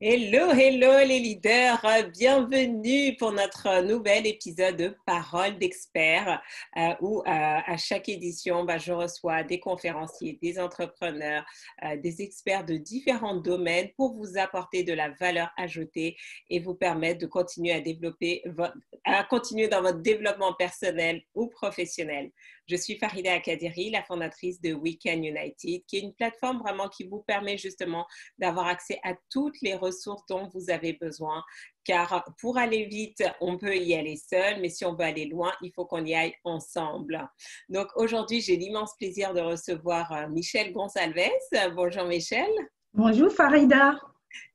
Hello, hello les leaders, bienvenue pour notre nouvel épisode de Parole d'experts où à chaque édition, je reçois des conférenciers, des entrepreneurs, des experts de différents domaines pour vous apporter de la valeur ajoutée et vous permettre de continuer à continuer dans votre développement personnel ou professionnel. Je suis Farida Akadiri, la fondatrice de Weekend United, qui est une plateforme vraiment qui vous permet justement d'avoir accès à toutes les ressources dont vous avez besoin. Car pour aller vite, on peut y aller seul, mais si on veut aller loin, il faut qu'on y aille ensemble. Donc aujourd'hui, j'ai l'immense plaisir de recevoir Michel Gonsalves. Bonjour Michel. Bonjour Farida.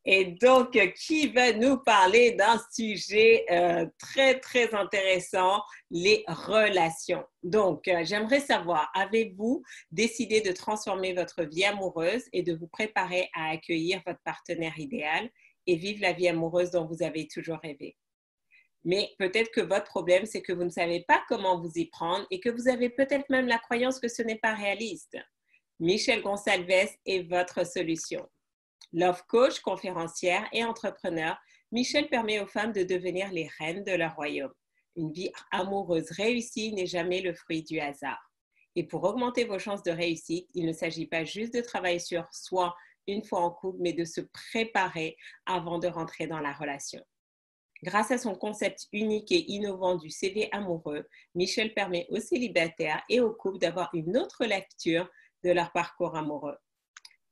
Et donc, qui va nous parler d'un sujet très, très intéressant, les relations. Donc, j'aimerais savoir, avez-vous décidé de transformer votre vie amoureuse et de vous préparer à accueillir votre partenaire idéal et vivre la vie amoureuse dont vous avez toujours rêvé? Mais peut-être que votre problème, c'est que vous ne savez pas comment vous y prendre et que vous avez peut-être même la croyance que ce n'est pas réaliste. Michel Gonsalves est votre solution. Love coach, conférencière et entrepreneur, Michel permet aux femmes de devenir les reines de leur royaume. Une vie amoureuse réussie n'est jamais le fruit du hasard. Et pour augmenter vos chances de réussite, il ne s'agit pas juste de travailler sur soi une fois en couple, mais de se préparer avant de rentrer dans la relation. Grâce à son concept unique et innovant du CV amoureux, Michel permet aux célibataires et aux couples d'avoir une autre lecture de leur parcours amoureux.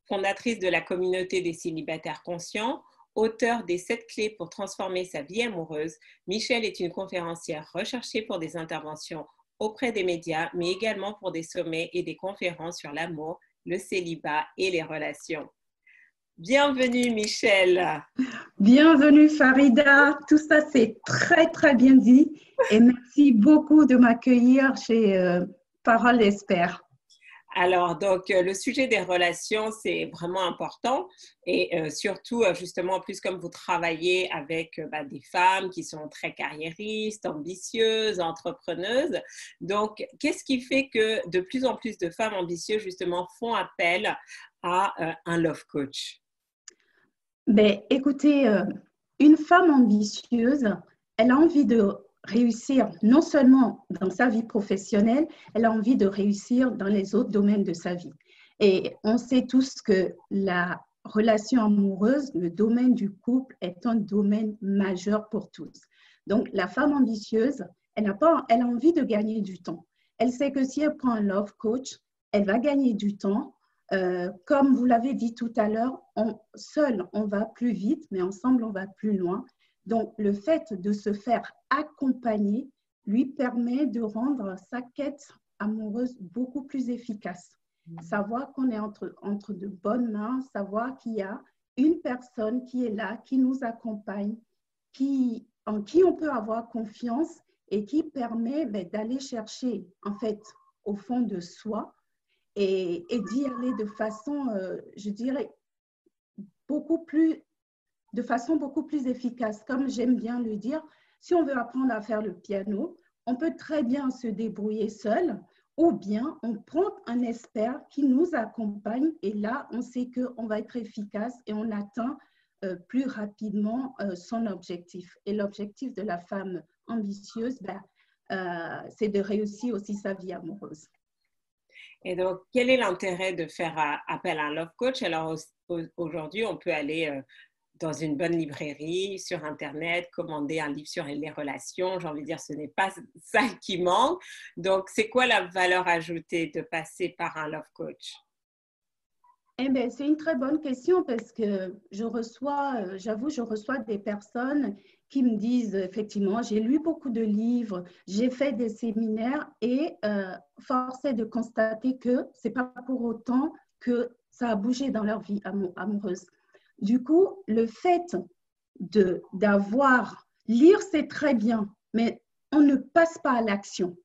Fondatrice de la communauté des célibataires conscients, auteure des 7 clés pour transformer sa vie amoureuse, Michel est une conférencière recherchée pour des interventions auprès des médias, mais également pour des sommets et des conférences sur l'amour, le célibat et les relations. Bienvenue Michel. Bienvenue Farida. Tout ça, c'est très, très bien dit. Et merci beaucoup de m'accueillir chez Parole d'experts. Alors, donc, le sujet des relations, c'est vraiment important et surtout, justement, en plus, comme vous travaillez avec des femmes qui sont très carriéristes, ambitieuses, entrepreneuses. Donc, qu'est-ce qui fait que de plus en plus de femmes ambitieuses, justement, font appel à un love coach? Écoutez, une femme ambitieuse, elle a envie de réussir non seulement dans sa vie professionnelle, elle a envie de réussir dans les autres domaines de sa vie. Et on sait tous que la relation amoureuse, le domaine du couple est un domaine majeur pour tous. Donc, la femme ambitieuse, elle a envie de gagner du temps. Elle sait que si elle prend un love coach, elle va gagner du temps. Comme vous l'avez dit tout à l'heure, seul, on va plus vite, mais ensemble, on va plus loin. Donc, le fait de se faire accompagner lui permet de rendre sa quête amoureuse beaucoup plus efficace. Savoir qu'on est entre de bonnes mains, savoir qu'il y a une personne qui est là, qui nous accompagne, en qui on peut avoir confiance et qui permet d'aller chercher, en fait, au fond de soi, et d'y aller de façon, je dirais, de façon beaucoup plus efficace. Comme j'aime bien le dire, si on veut apprendre à faire le piano, on peut très bien se débrouiller seul ou bien on prend un expert qui nous accompagne et là, on sait qu'on va être efficace et on atteint plus rapidement son objectif. Et l'objectif de la femme ambitieuse, c'est de réussir aussi sa vie amoureuse. Et donc, quel est l'intérêt de faire appel à un love coach? Alors, aujourd'hui, on peut aller dans une bonne librairie, sur Internet, commander un livre sur les relations. J'ai envie de dire, ce n'est pas ça qui manque. Donc, c'est quoi la valeur ajoutée de passer par un love coach? C'est une très bonne question parce que j'avoue, je reçois des personnes qui me disent effectivement, j'ai lu beaucoup de livres, j'ai fait des séminaires et force est de constater que ce n'est pas pour autant que ça a bougé dans leur vie amoureuse. Du coup, le fait lire, c'est très bien, mais on ne passe pas à l'action.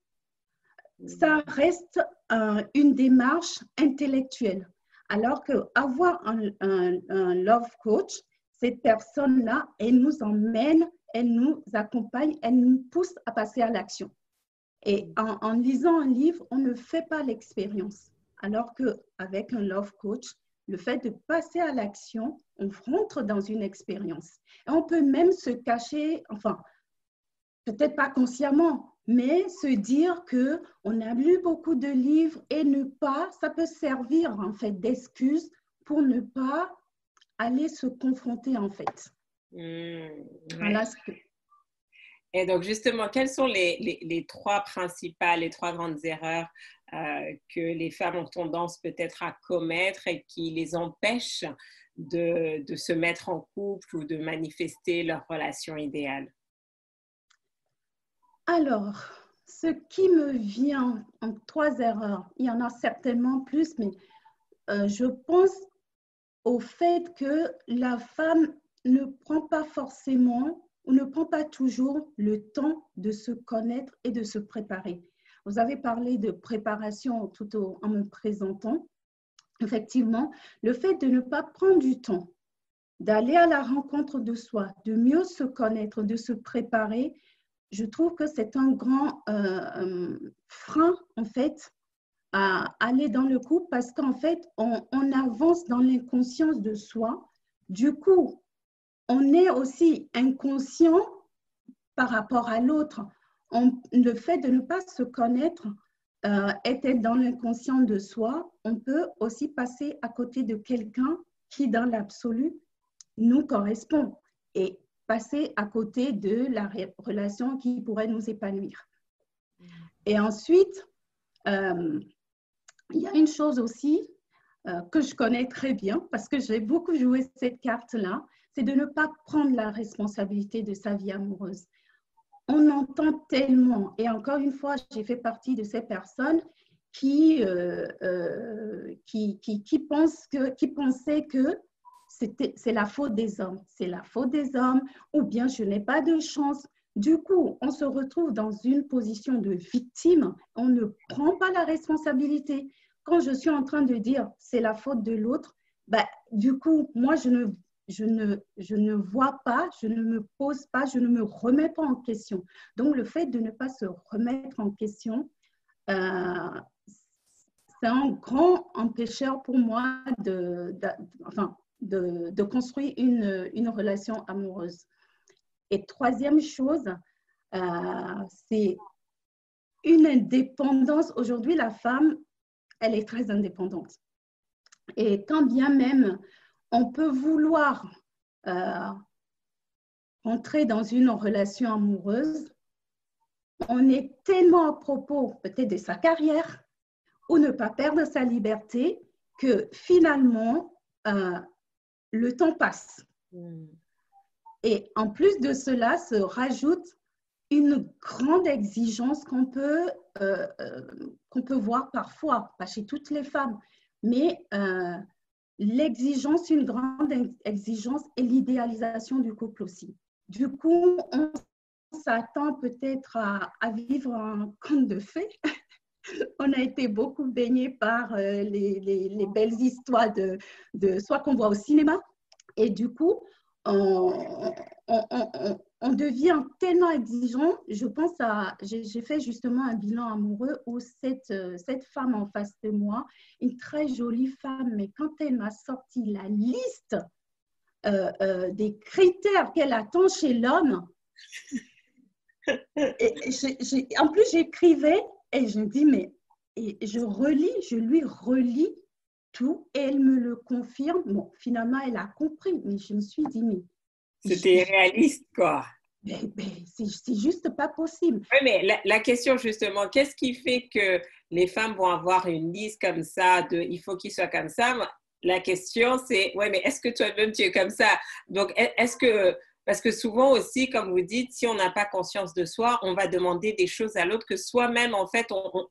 Ça reste une démarche intellectuelle. Alors qu'avoir un love coach, cette personne-là, elle nous emmène, elle nous accompagne, elle nous pousse à passer à l'action. Et en lisant un livre, on ne fait pas l'expérience. Alors qu'avec un love coach, le fait de passer à l'action, on rentre dans une expérience. Et on peut même se cacher, enfin, peut-être pas consciemment, mais se dire qu'on a lu beaucoup de livres et ne pas, ça peut servir en fait d'excuse pour ne pas aller se confronter en fait. Voilà ce que... Et donc, justement, quelles sont les trois principales, les trois grandes erreurs que les femmes ont tendance peut-être à commettre et qui les empêchent de se mettre en couple ou de manifester leur relation idéale? Alors, ce qui me vient en trois erreurs, il y en a certainement plus, mais je pense au fait que la femme ne prend pas forcément ou ne prend pas toujours le temps de se connaître et de se préparer. Vous avez parlé de préparation en me présentant. Effectivement, le fait de ne pas prendre du temps, d'aller à la rencontre de soi, de mieux se connaître, de se préparer, je trouve que c'est un grand frein, en fait, à aller dans le couple parce qu'en fait, on avance dans l'inconscience de soi. Du coup, on est aussi inconscient par rapport à l'autre. Le fait de ne pas se connaître, être dans l'inconscient de soi, on peut aussi passer à côté de quelqu'un qui, dans l'absolu, nous correspond et passer à côté de la relation qui pourrait nous épanouir. Et ensuite, il y a une chose aussi que je connais très bien parce que j'ai beaucoup joué cette carte-là, c'est de ne pas prendre la responsabilité de sa vie amoureuse. On entend tellement, et encore une fois, j'ai fait partie de ces personnes qui pensaient que c'est la faute des hommes. C'est la faute des hommes, ou bien je n'ai pas de chance. Du coup, on se retrouve dans une position de victime. On ne prend pas la responsabilité. Quand je suis en train de dire c'est la faute de l'autre, bah, du coup, moi, je ne vois pas, je ne me pose pas, je ne me remets pas en question. Donc, le fait de ne pas se remettre en question, c'est un grand empêcheur pour moi de construire une relation amoureuse. Et troisième chose, c'est une indépendance. Aujourd'hui, la femme, elle est très indépendante. Et quand bien même on peut vouloir entrer dans une relation amoureuse, on est tellement à propos peut-être de sa carrière ou ne pas perdre sa liberté que finalement, le temps passe. Et en plus de cela, se rajoute une grande exigence qu'on peut voir parfois, pas chez toutes les femmes, mais l'exigence, une grande exigence et l'idéalisation du couple aussi. Du coup, on s'attend peut-être à vivre un conte de fées. On a été beaucoup baignés par les belles histoires de soit qu'on voit au cinéma. Et du coup, on devient tellement exigeant. Je pense j'ai fait justement un bilan amoureux où cette femme en face de moi, une très jolie femme, mais quand elle m'a sorti la liste des critères qu'elle attend chez l'homme, en plus j'écrivais et je me dis, mais et je lui relis tout et elle me le confirme. Bon, finalement, elle a compris, mais je me suis dit, mais... C'était réaliste, quoi. C'est juste pas possible. Oui, mais la question, justement, qu'est-ce qui fait que les femmes vont avoir une liste comme ça de « il faut qu'il soit comme ça ». La question, c'est « oui, mais est-ce que toi-même, tu es comme ça ?» Donc, est-ce que... Parce que souvent aussi, comme vous dites, si on n'a pas conscience de soi, on va demander des choses à l'autre que soi-même, en fait,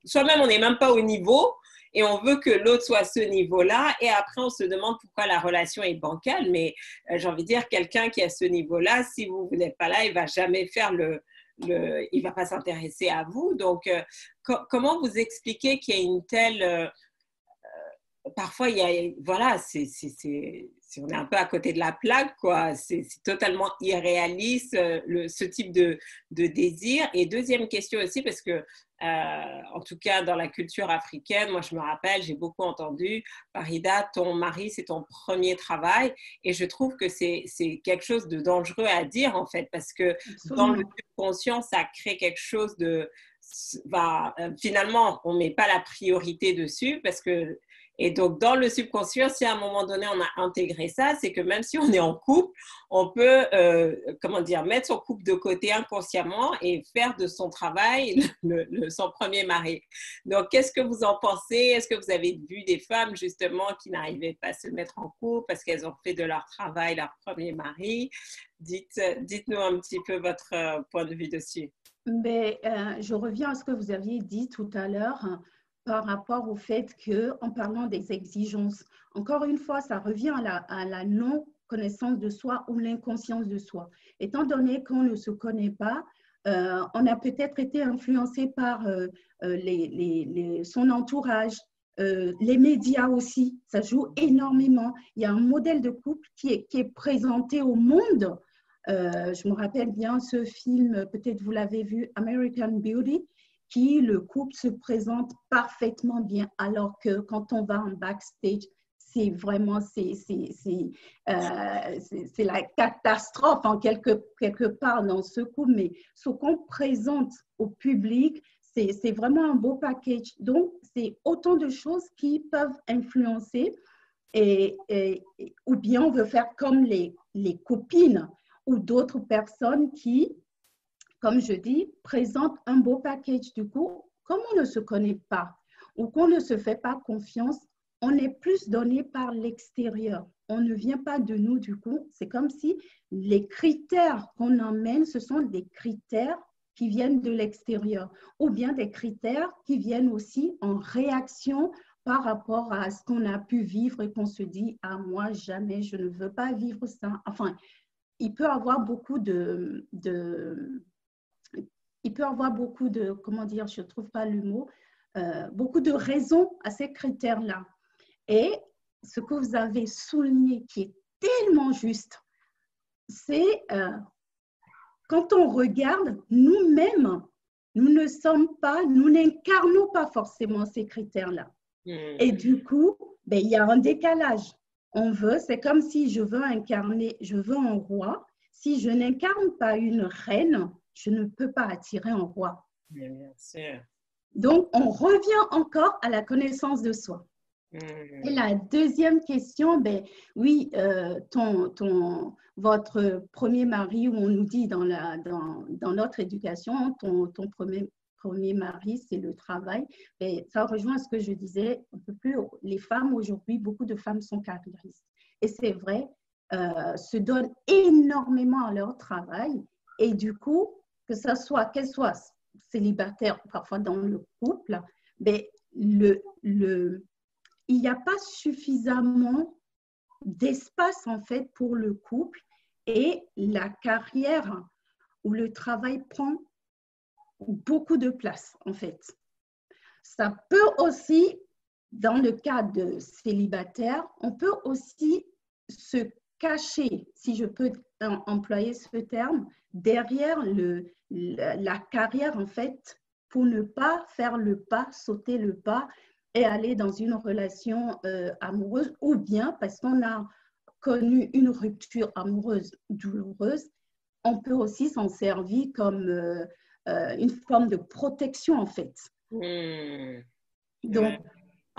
soi-même, on n'est même pas au niveau et on veut que l'autre soit à ce niveau-là. Et après, on se demande pourquoi la relation est bancale. Mais j'ai envie de dire, quelqu'un qui est à ce niveau-là, si vous n'êtes pas là, il ne va jamais faire il ne va pas s'intéresser à vous. Donc, comment vous expliquez qu'il y a une telle... parfois, il y a, voilà, on est un peu à côté de la plaque, quoi. C'est totalement irréaliste, ce type de désir. Et deuxième question aussi, parce que en tout cas dans la culture africaine, moi je me rappelle, j'ai beaucoup entendu, Farida, ton mari c'est ton premier travail, et je trouve que c'est quelque chose de dangereux à dire en fait, parce que dans le Absolument. subconscient, ça crée quelque chose de, finalement, on ne met pas la priorité dessus, parce que, et donc dans le subconscient, si à un moment donné on a intégré ça, c'est que même si on est en couple, on peut, comment dire, mettre son couple de côté inconsciemment et faire de son travail son premier mari. Donc, qu'est-ce que vous en pensez? Est-ce que vous avez vu des femmes, justement, qui n'arrivaient pas à se mettre en couple parce qu'elles ont fait de leur travail leur premier mari? Dites-nous un petit peu votre point de vue dessus. Mais, je reviens à ce que vous aviez dit tout à l'heure par rapport au fait que, en parlant des exigences, encore une fois, ça revient à la non-connaissance de soi ou l'inconscience de soi. Étant donné qu'on ne se connaît pas, on a peut-être été influencé par son entourage, les médias aussi, ça joue énormément. Il y a un modèle de couple qui est présenté au monde. Je me rappelle bien ce film, peut-être vous l'avez vu, American Beauty, qui le couple se présente parfaitement bien, alors que quand on va en backstage, c'est vraiment la catastrophe en quelque part dans ce couple, mais ce qu'on présente au public, c'est vraiment un beau package. Donc, c'est autant de choses qui peuvent influencer ou bien on veut faire comme les copines ou d'autres personnes qui, comme je dis, présentent un beau package. Du coup, comme on ne se connaît pas ou qu'on ne se fait pas confiance, on est plus donné par l'extérieur. On ne vient pas de nous, du coup. C'est comme si les critères qu'on emmène, ce sont des critères qui viennent de l'extérieur ou bien des critères qui viennent aussi en réaction par rapport à ce qu'on a pu vivre et qu'on se dit, ah, moi, jamais, je ne veux pas vivre ça. Enfin, il peut avoir beaucoup comment dire, je ne trouve pas le mot, beaucoup de raisons à ces critères-là. Et ce que vous avez souligné qui est tellement juste, c'est quand on regarde nous-mêmes, nous n'incarnons pas forcément ces critères-là. Et du coup, ben, il y a un décalage. C'est comme si je veux un roi. Si je n'incarne pas une reine, je ne peux pas attirer un roi. Bien sûr. Donc, on revient encore à la connaissance de soi. Et la deuxième question, ben, oui, votre premier mari, où on nous dit dans notre éducation, ton premier mari, c'est le travail. Et ça rejoint ce que je disais un peu plus haut. Les femmes aujourd'hui, beaucoup de femmes sont carriéristes. Et c'est vrai, se donnent énormément à leur travail. Et du coup, qu'elles soient célibataires, parfois dans le couple, ben, il n'y a pas suffisamment d'espace en fait pour le couple et la carrière ou le travail prend beaucoup de place en fait. Ça peut aussi, dans le cas de célibataire, on peut aussi se cacher, si je peux employer ce terme, derrière la carrière en fait pour ne pas faire le pas, sauter le pas et aller dans une relation amoureuse ou bien parce qu'on a connu une rupture amoureuse douloureuse, on peut aussi s'en servir comme une forme de protection en fait. Donc,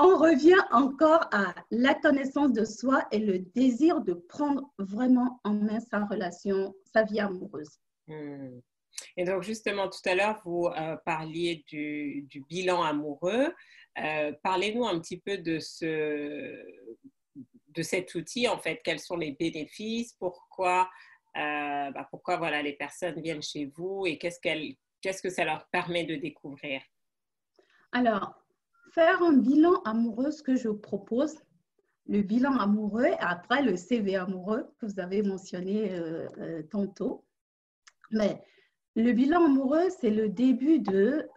on revient encore à la connaissance de soi et le désir de prendre vraiment en main sa relation, sa vie amoureuse. Et donc, justement, tout à l'heure, vous parliez du bilan amoureux. Parlez-nous un petit peu de cet outil, en fait. Quels sont les bénéfices? Pourquoi voilà, les personnes viennent chez vous et qu'est-ce que ça leur permet de découvrir? Alors, faire un bilan amoureux, ce que je propose, le bilan amoureux et après le CV amoureux que vous avez mentionné tantôt. Mais le bilan amoureux, c'est le début de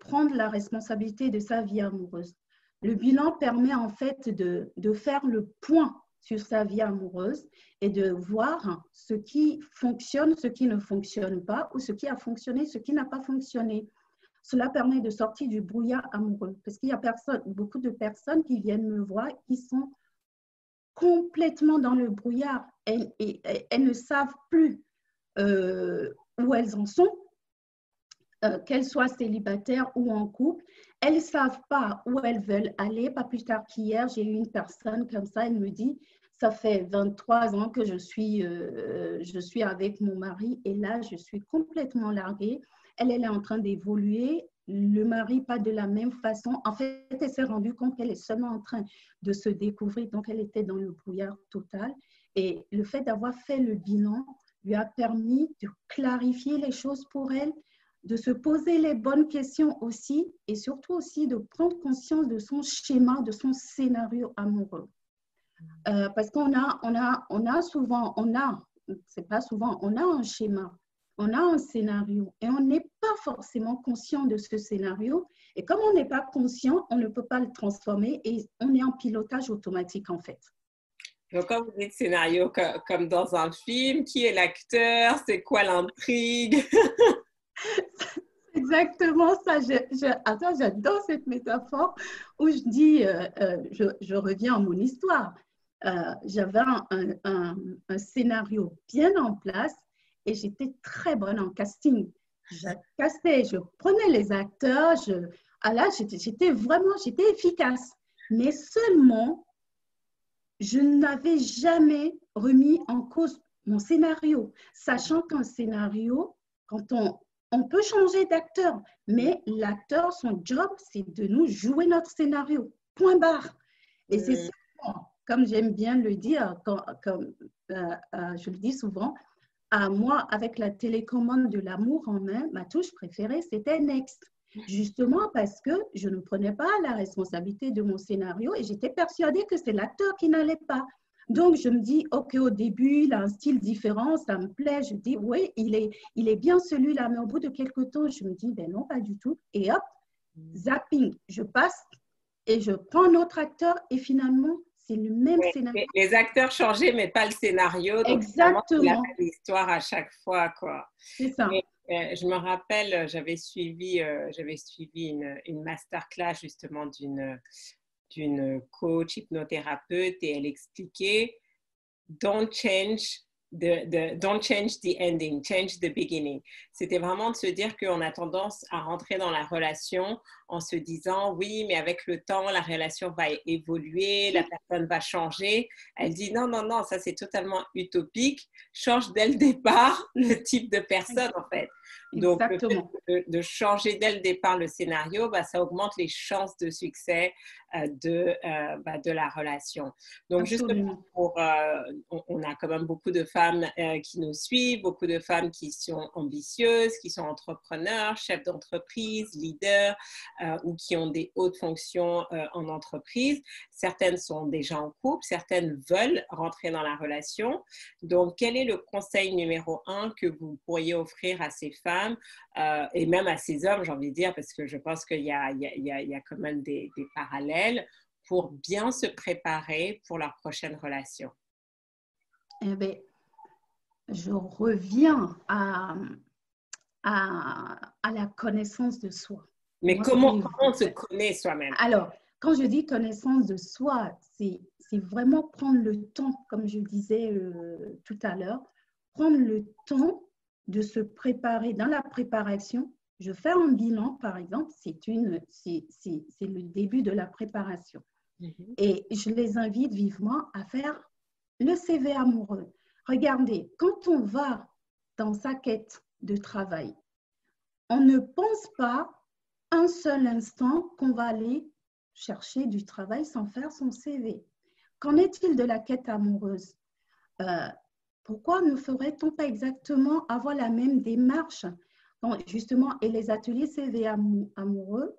prendre la responsabilité de sa vie amoureuse. Le bilan permet en fait de faire le point sur sa vie amoureuse et de voir ce qui fonctionne, ce qui ne fonctionne pas, ou ce qui a fonctionné, ce qui n'a pas fonctionné. Cela permet de sortir du brouillard amoureux. Parce qu'il y a beaucoup de personnes qui viennent me voir qui sont complètement dans le brouillard. Elles ne savent plus où elles en sont, qu'elles soient célibataires ou en couple. Elles ne savent pas où elles veulent aller. Pas plus tard qu'hier, j'ai eu une personne comme ça, elle me dit, ça fait 23 ans que je suis avec mon mari et là, je suis complètement larguée. Elle est en train d'évoluer. Le mari, pas de la même façon. En fait, elle s'est rendue compte qu'elle est seulement en train de se découvrir. Donc, elle était dans le brouillard total. Et le fait d'avoir fait le bilan lui a permis de clarifier les choses pour elle, de se poser les bonnes questions aussi et surtout aussi de prendre conscience de son schéma, de son scénario amoureux. Parce qu'on a souvent, c'est pas souvent, on a un schéma, on a un scénario et on n'est pas forcément conscient de ce scénario. Et comme on n'est pas conscient, on ne peut pas le transformer et on est en pilotage automatique en fait. Donc, quand vous dites scénario comme dans un film, qui est l'acteur? C'est quoi l'intrigue? Exactement ça. Attends, j'adore cette métaphore où je dis, je reviens à mon histoire. J'avais un scénario bien en place et j'étais très bonne en casting. Je castais, je prenais les acteurs, j'étais efficace. Mais seulement, je n'avais jamais remis en cause mon scénario, sachant qu'un scénario, quand on peut changer d'acteur, mais l'acteur, son job, c'est de nous jouer notre scénario, point barre. Et c'est ça, comme j'aime bien le dire, comme je le dis souvent, à moi, avec la télécommande de l'amour en main, ma touche préférée, c'était Next. Justement parce que je ne prenais pas la responsabilité de mon scénario et j'étais persuadée que c'est l'acteur qui n'allait pas. Donc, je me dis, OK, au début, il a un style différent, ça me plaît. Je dis, oui, il est bien celui-là. Mais au bout de quelques temps, je me dis, ben non, pas du tout. Et hop, zapping, je passe et je prends un autre acteur et finalement, c'est le même scénario. Les acteurs changeaient, mais pas le scénario. Donc, exactement. C'est la même histoire à chaque fois, quoi. C'est ça. Et, je me rappelle, j'avais suivi une masterclass justement d'une coach hypnothérapeute et elle expliquait don't change the ending, change the beginning. C'était vraiment de se dire qu'on a tendance à rentrer dans la relation en se disant oui, mais avec le temps, la relation va évoluer, la personne va changer. Elle dit non, non, non, ça c'est totalement utopique. Change dès le départ le type de personne en fait. Donc, le fait de changer dès le départ le scénario, ça augmente les chances de succès de la relation. Donc, justement, on a quand même beaucoup de femmes qui nous suivent, beaucoup de femmes qui sont ambitieuses, qui sont entrepreneurs, chefs d'entreprise, leaders ou qui ont des hautes fonctions en entreprise. Certaines sont déjà en couple, certaines veulent rentrer dans la relation. Donc, quel est le conseil numéro 1 que vous pourriez offrir à ces femmes et même à ces hommes, j'ai envie de dire, parce que je pense qu'il y a quand même des parallèles pour bien se préparer pour leur prochaine relation? Eh bien, je reviens à la connaissance de soi. Mais comment on se connaît soi-même? Alors, quand je dis connaissance de soi, c'est vraiment prendre le temps, comme je disais tout à l'heure, prendre le temps de se préparer. Dans la préparation, je fais un bilan, par exemple, c'est le début de la préparation. Et je les invite vivement à faire le CV amoureux. Regardez, quand on va dans sa quête de travail, on ne pense pas un seul instant qu'on va aller chercher du travail sans faire son CV. Qu'en est-il de la quête amoureuse? Pourquoi ne ferait-on pas exactement avoir la même démarche? Donc, justement, et les ateliers CV amoureux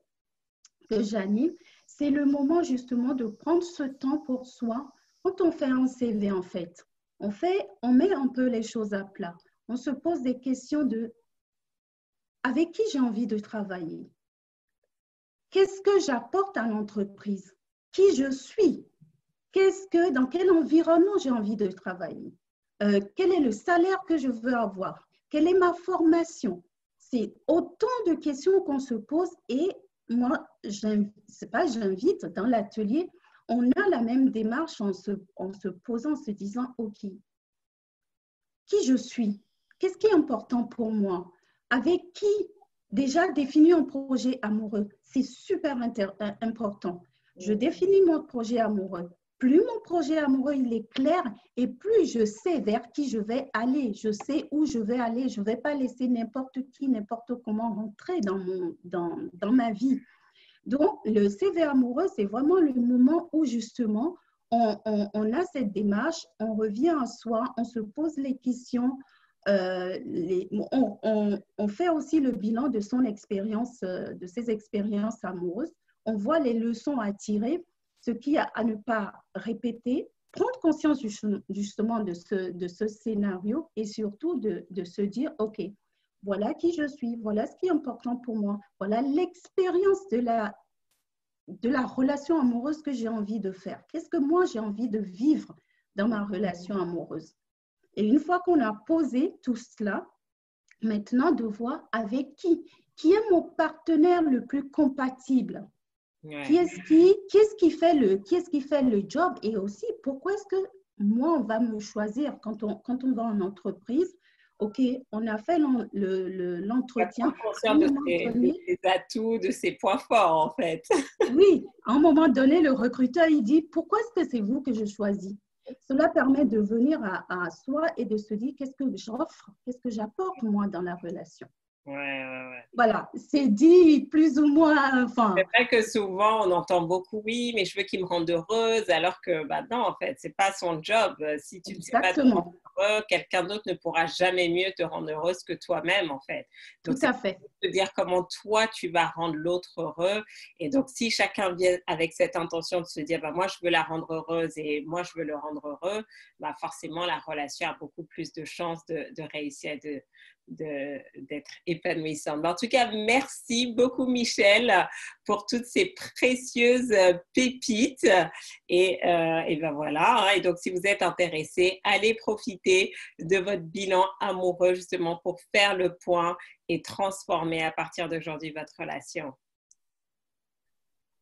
que j'anime, c'est le moment justement de prendre ce temps pour soi. Quand on fait un CV, en fait, on met un peu les choses à plat. On se pose des questions de avec qui j'ai envie de travailler? Qu'est-ce que j'apporte à l'entreprise? Qui je suis? Dans quel environnement j'ai envie de travailler? Quel est le salaire que je veux avoir? Quelle est ma formation? c'est autant de questions qu'on se pose et moi, j'invite dans l'atelier, on a la même démarche en se posant, en se disant, OK, qui je suis? Qu'est-ce qui est important pour moi? Avec qui? Déjà, définir un projet amoureux, c'est super important. Je définis mon projet amoureux. Plus mon projet amoureux il est clair et plus je sais vers qui je vais aller, je sais où je vais aller, je ne vais pas laisser n'importe qui, n'importe comment rentrer dans ma vie. Donc, le CV amoureux, c'est vraiment le moment où justement on a cette démarche, on revient à soi, on se pose les questions, on fait aussi le bilan de son expérience, de ses expériences amoureuses, on voit les leçons à tirer, ce qui a à ne pas répéter, prendre conscience justement de ce scénario et surtout de se dire, OK, voilà qui je suis, voilà ce qui est important pour moi, voilà l'expérience de la relation amoureuse que j'ai envie de faire. Qu'est-ce que moi j'ai envie de vivre dans ma relation amoureuse? Et une fois qu'on a posé tout cela, maintenant de voir avec qui est mon partenaire le plus compatible. Ouais. Qui est-ce qui fait le job et aussi pourquoi est-ce que moi on va me choisir quand on va en entreprise. OK, on a fait l'entretien. Conscient de ses atouts, de ses points forts en fait. Oui, à un moment donné, le recruteur il dit pourquoi est-ce que c'est vous que je choisis? Cela permet de venir à soi et de se dire qu'est-ce que j'offre, qu'est-ce que j'apporte moi dans la relation. Ouais. Voilà, c'est dit plus ou moins. Enfin, c'est vrai que souvent on entend beaucoup oui, mais je veux qu'il me rende heureuse, alors que non, en fait, c'est pas son job. Si tu ne sais pas te rendre heureux, quelqu'un d'autre ne pourra jamais mieux te rendre heureuse que toi-même, en fait. Donc, tout à fait. De dire comment toi tu vas rendre l'autre heureux. Et donc, si chacun vient avec cette intention de se dire moi je veux la rendre heureuse et moi je veux le rendre heureux, forcément la relation a beaucoup plus de chances de réussir, d'être épanouissante. En tout cas, merci beaucoup Michel pour toutes ces précieuses pépites et voilà. Et donc, si vous êtes intéressé, allez profiter de votre bilan amoureux justement pour faire le point et transformer à partir d'aujourd'hui votre relation.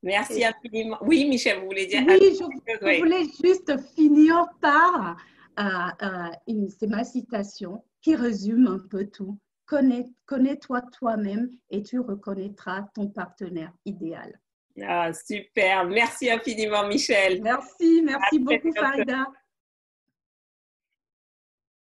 Merci infiniment. Oui, Michel, vous voulez dire? Oui, je voulais juste finir par c'est ma citation qui résume un peu tout. Connais-toi toi-même et tu reconnaîtras ton partenaire idéal. Ah, super. Merci infiniment, Michel. Merci beaucoup, Farida.